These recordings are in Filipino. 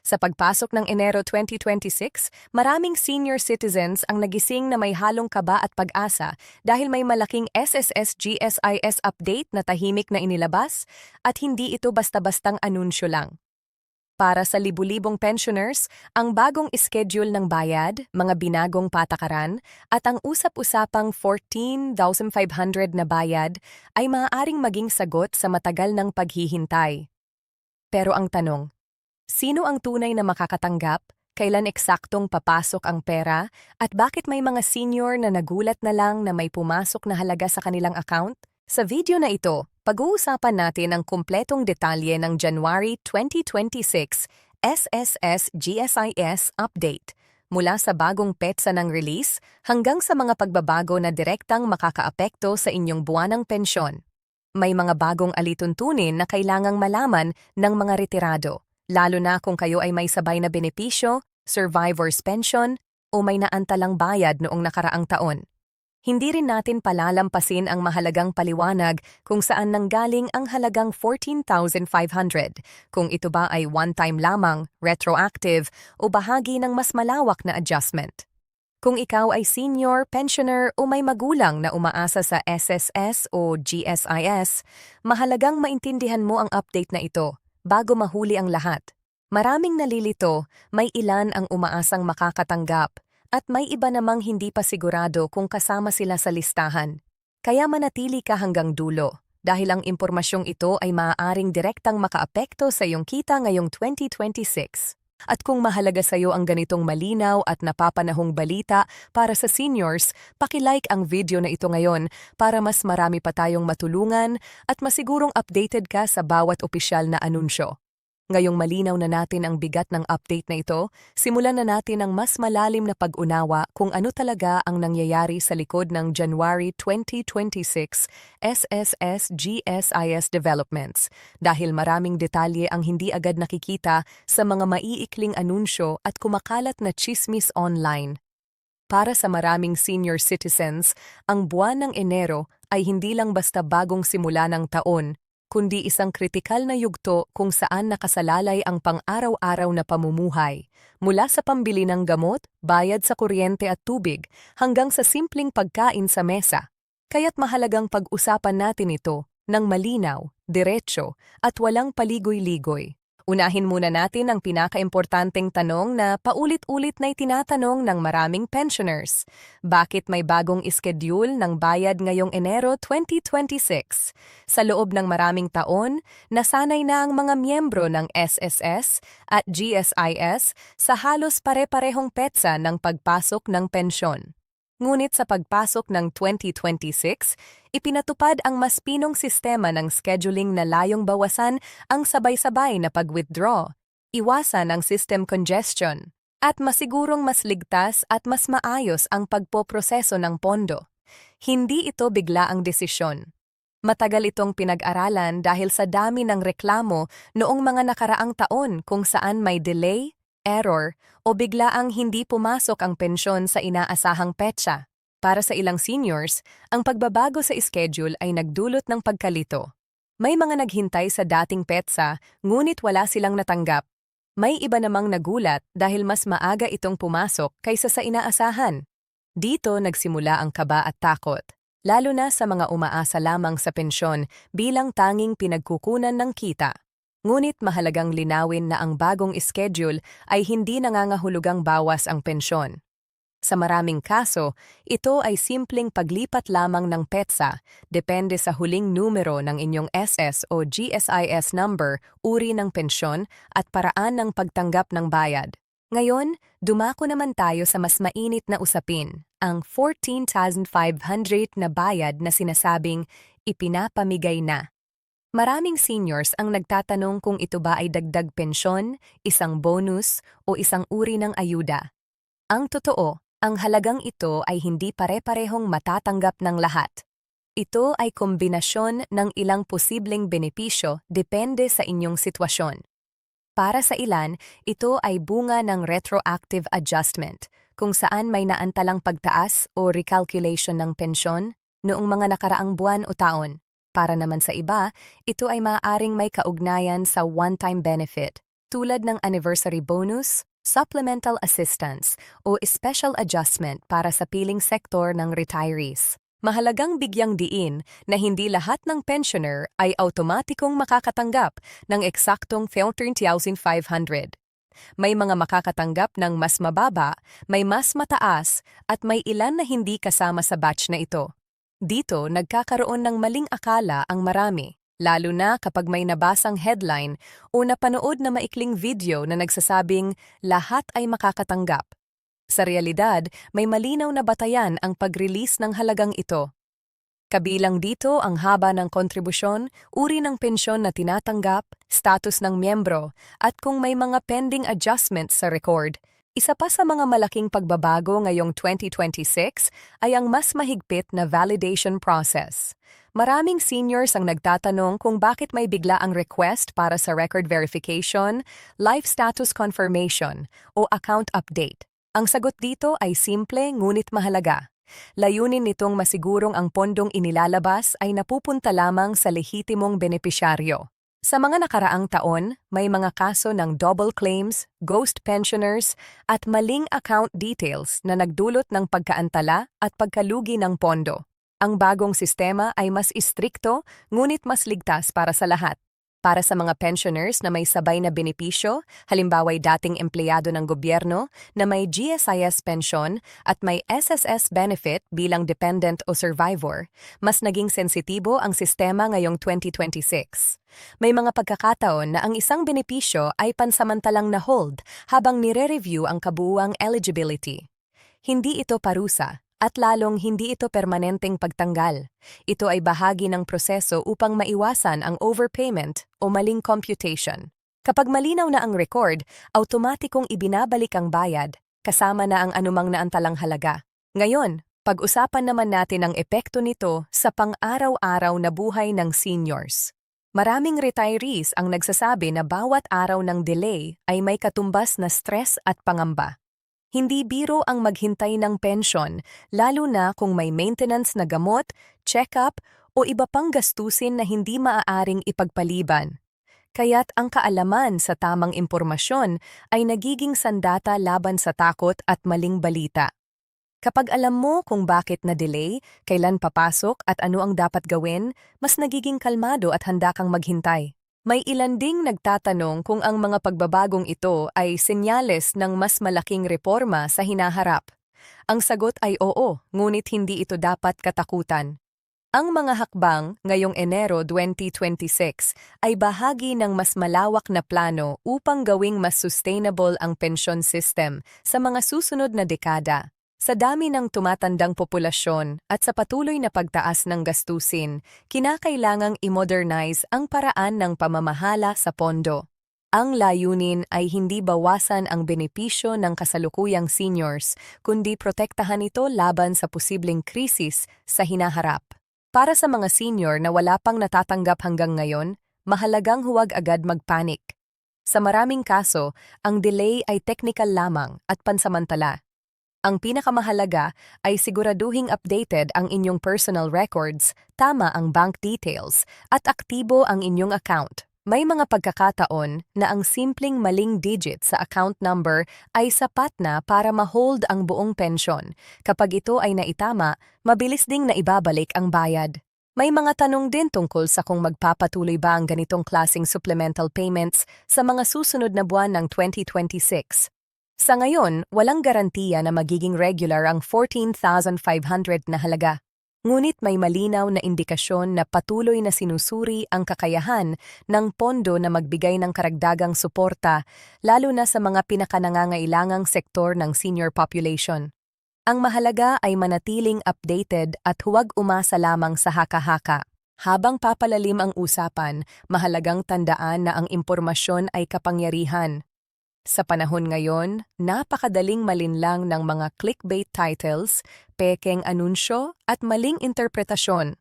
Sa pagpasok ng Enero 2026, maraming senior citizens ang nagising na may halong kaba at pag-asa dahil may malaking SSS GSIS update na tahimik na inilabas at hindi ito basta-bastang anunsyo lang. Para sa libu-libong pensioners, ang bagong schedule ng bayad, mga binagong patakaran, at ang usap-usapang 14,500 na bayad ay maaaring maging sagot sa matagal ng paghihintay. Pero ang tanong, sino ang tunay na makakatanggap, kailan eksaktong papasok ang pera, at bakit may mga senior na nagulat na lang na may pumasok na halaga sa kanilang account? Sa video na ito, pag-uusapan natin ang kumpletong detalye ng January 2026 SSS GSIS update, mula sa bagong petsa ng release hanggang sa mga pagbabago na direktang makakaapekto sa inyong buwanang pensyon. May mga bagong alituntunin na kailangang malaman ng mga retirado, lalo na kung kayo ay may sabay na benepisyo, survivor's pension, o may naantalang bayad noong nakaraang taon. Hindi rin natin palalampasin ang mahalagang paliwanag kung saan nanggaling ang halagang 14,500, kung ito ba ay one-time lamang, retroactive, o bahagi ng mas malawak na adjustment. Kung ikaw ay senior, pensioner o may magulang na umaasa sa SSS o GSIS, mahalagang maintindihan mo ang update na ito bago mahuli ang lahat. Maraming nalilito, may ilan ang umaasang makakatanggap, at may iba namang hindi pa sigurado kung kasama sila sa listahan. Kaya manatili ka hanggang dulo, dahil ang impormasyong ito ay maaaring direktang makaapekto sa iyong kita ngayong 2026. At kung mahalaga sa iyo ang ganitong malinaw at napapanahong balita para sa seniors, paki-like ang video na ito ngayon para mas marami pa tayong matulungan at masigurong updated ka sa bawat opisyal na anunsyo. Ngayong malinaw na natin ang bigat ng update na ito, simulan na natin ang mas malalim na pag-unawa kung ano talaga ang nangyayari sa likod ng January 2026 SSS GSIS developments, dahil maraming detalye ang hindi agad nakikita sa mga maiikling anunsyo at kumakalat na tsismis online. Para sa maraming senior citizens, ang buwan ng Enero ay hindi lang basta bagong simula ng taon, kundi isang kritikal na yugto kung saan nakasalalay ang pang-araw-araw na pamumuhay, mula sa pambili ng gamot, bayad sa kuryente at tubig, hanggang sa simpleng pagkain sa mesa. Kaya't mahalagang pag-usapan natin ito ng malinaw, diretso, at walang paligoy-ligoy. Unahin muna natin ang pinakaimportanteng tanong na paulit-ulit na itinatanong ng maraming pensioners. Bakit may bagong schedule ng bayad ngayong Enero 2026? Sa loob ng maraming taon, nasanay na ang mga miyembro ng SSS at GSIS sa halos pare-parehong petsa ng pagpasok ng pensyon. Ngunit sa pagpasok ng 2026, ipinatupad ang mas pinong sistema ng scheduling na layong bawasan ang sabay-sabay na pag-withdraw, iwasan ang system congestion, at masigurong mas ligtas at mas maayos ang pagpoproseso ng pondo. Hindi ito bigla ang desisyon. Matagal itong pinag-aralan dahil sa dami ng reklamo noong mga nakaraang taon kung saan may delay, error, o biglaang hindi pumasok ang pensyon sa inaasahang petsa. Para sa ilang seniors, ang pagbabago sa schedule ay nagdulot ng pagkalito. May mga naghintay sa dating petsa, ngunit wala silang natanggap. May iba namang nagulat dahil mas maaga itong pumasok kaysa sa inaasahan. Dito nagsimula ang kaba at takot, lalo na sa mga umaasa lamang sa pensyon bilang tanging pinagkukunan ng kita. Ngunit mahalagang linawin na ang bagong schedule ay hindi nangangahulugang bawas ang pensyon. Sa maraming kaso, ito ay simpleng paglipat lamang ng petsa, depende sa huling numero ng inyong SS o GSIS number, uri ng pensyon, at paraan ng pagtanggap ng bayad. Ngayon, dumako naman tayo sa mas mainit na usapin, ang 14,500 na bayad na sinasabing ipinapamigay na. Maraming seniors ang nagtatanong kung ito ba ay dagdag pensyon, isang bonus, o isang uri ng ayuda. Ang totoo, ang halagang ito ay hindi pare-parehong matatanggap ng lahat. Ito ay kombinasyon ng ilang posibleng benepisyo depende sa inyong sitwasyon. Para sa ilan, ito ay bunga ng retroactive adjustment, kung saan may naantalang pagtaas o recalculation ng pensyon noong mga nakaraang buwan o taon. Para naman sa iba, ito ay maaaring may kaugnayan sa one-time benefit, tulad ng anniversary bonus, supplemental assistance, o special adjustment para sa piling sektor ng retirees. Mahalagang bigyang diin na hindi lahat ng pensioner ay automatikong makakatanggap ng eksaktong 13,500. May mga makakatanggap ng mas mababa, may mas mataas, at may ilan na hindi kasama sa batch na ito. Dito, nagkakaroon ng maling akala ang marami, lalo na kapag may nabasang headline o napanood na maikling video na nagsasabing lahat ay makakatanggap. Sa realidad, may malinaw na batayan ang pag-release ng halagang ito. Kabilang dito ang haba ng kontribusyon, uri ng pensyon na tinatanggap, status ng miyembro, at kung may mga pending adjustments sa record. Isa pa sa mga malaking pagbabago ngayong 2026 ay ang mas mahigpit na validation process. Maraming seniors ang nagtatanong kung bakit may bigla ang request para sa record verification, life status confirmation, o account update. Ang sagot dito ay simple ngunit mahalaga. Layunin nitong masigurong ang pondong inilalabas ay napupunta lamang sa lehitimong benepisyaryo. Sa mga nakaraang taon, may mga kaso ng double claims, ghost pensioners, at maling account details na nagdulot ng pagkaantala at pagkalugi ng pondo. Ang bagong sistema ay mas istrikto, ngunit mas ligtas para sa lahat. Para sa mga pensioners na may sabay na benepisyo, halimbawa'y dating empleyado ng gobyerno na may GSIS pension at may SSS benefit bilang dependent o survivor, mas naging sensitibo ang sistema ngayong 2026. May mga pagkakataon na ang isang benepisyo ay pansamantalang na-hold habang nire-review ang kabuuang eligibility. Hindi ito parusa, at lalong hindi ito permanenteng pagtanggal. Ito ay bahagi ng proseso upang maiwasan ang overpayment o maling computation. Kapag malinaw na ang record, automatikong ibinabalik ang bayad, kasama na ang anumang naantalang halaga. Ngayon, pag-usapan naman natin ang epekto nito sa pang-araw-araw na buhay ng seniors. Maraming retirees ang nagsasabi na bawat araw ng delay ay may katumbas na stress at pangamba. Hindi biro ang maghintay ng pensyon, lalo na kung may maintenance na gamot, check-up, o iba pang gastusin na hindi maaaring ipagpaliban. Kaya't ang kaalaman sa tamang impormasyon ay nagiging sandata laban sa takot at maling balita. Kapag alam mo kung bakit na-delay, kailan papasok at ano ang dapat gawin, mas nagiging kalmado at handa kang maghintay. May ilan ding nagtatanong kung ang mga pagbabagong ito ay senyales ng mas malaking reforma sa hinaharap. Ang sagot ay oo, ngunit hindi ito dapat katakutan. Ang mga hakbang ngayong Enero 2026 ay bahagi ng mas malawak na plano upang gawing mas sustainable ang pension system sa mga susunod na dekada. Sa dami ng tumatandang populasyon at sa patuloy na pagtaas ng gastusin, kinakailangang i-modernize ang paraan ng pamamahala sa pondo. Ang layunin ay hindi bawasan ang benepisyo ng kasalukuyang seniors, kundi protektahan ito laban sa posibleng krisis sa hinaharap. Para sa mga senior na wala pang natatanggap hanggang ngayon, mahalagang huwag agad magpanik. Sa maraming kaso, ang delay ay technical lamang at pansamantala. Ang pinakamahalaga ay siguraduhing updated ang inyong personal records, tama ang bank details, at aktibo ang inyong account. May mga pagkakataon na ang simpleng maling digit sa account number ay sapat na para ma-hold ang buong pensyon. Kapag ito ay naitama, mabilis ding naibabalik ang bayad. May mga tanong din tungkol sa kung magpapatuloy ba ang ganitong klaseng supplemental payments sa mga susunod na buwan ng 2026. Sa ngayon, walang garantiya na magiging regular ang 14,500 na halaga. Ngunit may malinaw na indikasyon na patuloy na sinusuri ang kakayahan ng pondo na magbigay ng karagdagang suporta, lalo na sa mga pinakanangangailangang sektor ng senior population. Ang mahalaga ay manatiling updated at huwag umasa lamang sa haka-haka. Habang papalalim ang usapan, mahalagang tandaan na ang impormasyon ay kapangyarihan. Sa panahon ngayon, napakadaling malinlang ng mga clickbait titles, pekeng anunsyo at maling interpretasyon.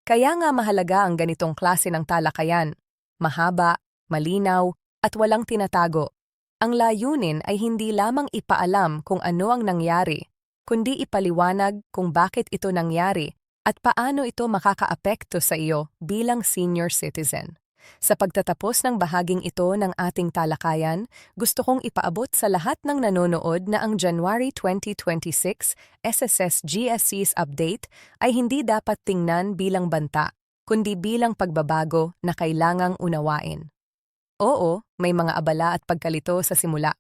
Kaya nga mahalaga ang ganitong klase ng talakayan. Mahaba, malinaw, at walang tinatago. Ang layunin ay hindi lamang ipaalam kung ano ang nangyari, kundi ipaliwanag kung bakit ito nangyari at paano ito makakaapekto sa iyo bilang senior citizen. Sa pagtatapos ng bahaging ito ng ating talakayan, gusto kong ipaabot sa lahat ng nanonood na ang January 2026 SSS GSC's update ay hindi dapat tingnan bilang banta, kundi bilang pagbabago na kailangang unawain. Oo, may mga abala at pagkalito sa simula.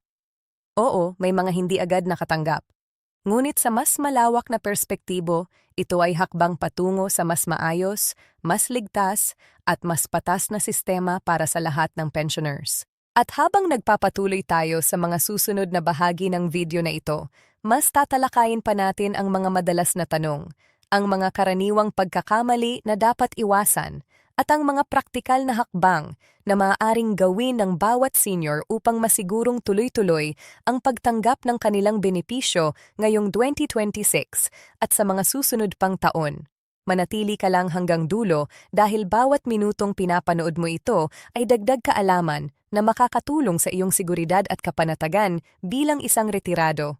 Oo, may mga hindi agad nakatanggap. Ngunit sa mas malawak na perspektibo, ito ay hakbang patungo sa mas maayos, mas ligtas, at mas patas na sistema para sa lahat ng pensioners. At habang nagpapatuloy tayo sa mga susunod na bahagi ng video na ito, mas tatalakayin pa natin ang mga madalas na tanong, ang mga karaniwang pagkakamali na dapat iwasan, at ang mga praktikal na hakbang na maaaring gawin ng bawat senior upang masigurong tuloy-tuloy ang pagtanggap ng kanilang benepisyo ngayong 2026 at sa mga susunod pang taon. Manatili ka lang hanggang dulo dahil bawat minutong pinapanood mo ito ay dagdag kaalaman na makakatulong sa iyong seguridad at kapanatagan bilang isang retirado.